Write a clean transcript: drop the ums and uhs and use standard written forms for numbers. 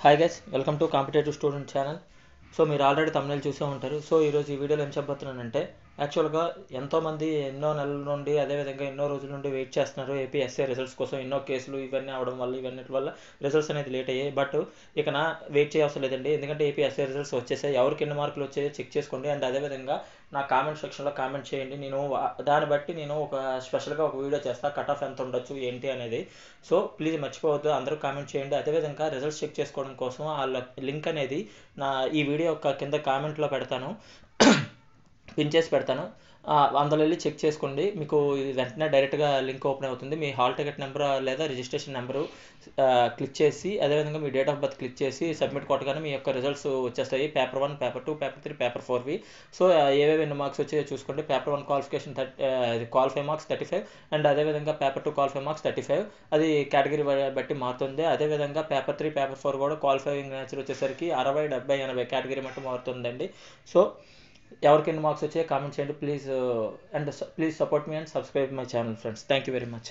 Hi guys, welcome to competitive student channel. So మీరు already తమిళ చూసే ఉంటారు. సో ఈరోజు ఈ వీడియోలో ఏం చెప్పబోతున్నానంటే, యాక్చువల్గా ఎంతోమంది ఎన్నో నెలల నుండి అదేవిధంగా ఎన్నో రోజుల నుండి వెయిట్ చేస్తున్నారు ఏపీఎస్ఏ రిజల్ట్స్ కోసం. ఎన్నో కేసులు ఇవన్నీ అవడం వల్ల ఇవన్నిటి వల్ల రిజల్ట్స్ అనేది లేట్ అయ్యాయి. బట్ ఇక వెయిట్ చేయవసరం లేదండి, ఎందుకంటే ఏపీఎస్ఏ రిజల్ట్స్ వచ్చేసాయి. ఎవరికి ఎన్ని మార్కులు వచ్చాయో చెక్ చేసుకోండి. అండ్ అదేవిధంగా నా కామెంట్ సెక్షన్లో కామెంట్ చేయండి. నేను దాన్ని బట్టి నేను ఒక స్పెషల్గా ఒక వీడియో చేస్తాను, కట్ ఆఫ్ ఎంత ఉండొచ్చు ఏంటి అనేది. సో ప్లీజ్ మర్చిపోవద్దు, అందరూ కామెంట్ చేయండి. అదేవిధంగా రిజల్ట్స్ చెక్ చేసుకోవడం కోసం ఆ లింక్ అనేది ఈ వీడియో యొక్క కింద కామెంట్లో పెడతాను, పిన్ చేసి పెడతాను. అందులో వెళ్ళి చెక్ చేసుకోండి. మీకు వెంటనే డైరెక్ట్గా లింక్ ఓపెన్ అవుతుంది. మీ హాల్ టికెట్ నెంబర్ లేదా రిజిస్ట్రేషన్ నెంబరు క్లిక్ చేసి, అదేవిధంగా మీ డేట్ ఆఫ్ బర్త్ క్లిక్ చేసి సబ్మిట్ కొట్టగానే మీ యొక్క రిజల్ట్స్ వచ్చేస్తాయి. పేపర్ 1, పేపర్ 2, పేపర్ 3, పేపర్ 4వి. సో ఏవేవి ఎన్ని మార్క్స్ వచ్చాయో చూసుకోండి. Paper 1 qualification qualify marks 35, and అదేవిధంగా పేపర్ 2 క్వాలిఫై మార్క్స్ 35. అది కేటగిరీ బట్టి మారుతుంది. అదేవిధంగా పేపర్ 3, పేపర్ 4 కూడా క్వాలిఫైయింగ్ నేచర్ వచ్చేసరికి 60, 70, 80 కేటగిరీ మట్టి మారుతుందండి. సో ఎవరికి ఎన్ని మార్క్స్ వచ్చాయో కామెంట్ చేయండి please. And please support me and subscribe my channel friends. Thank you very much.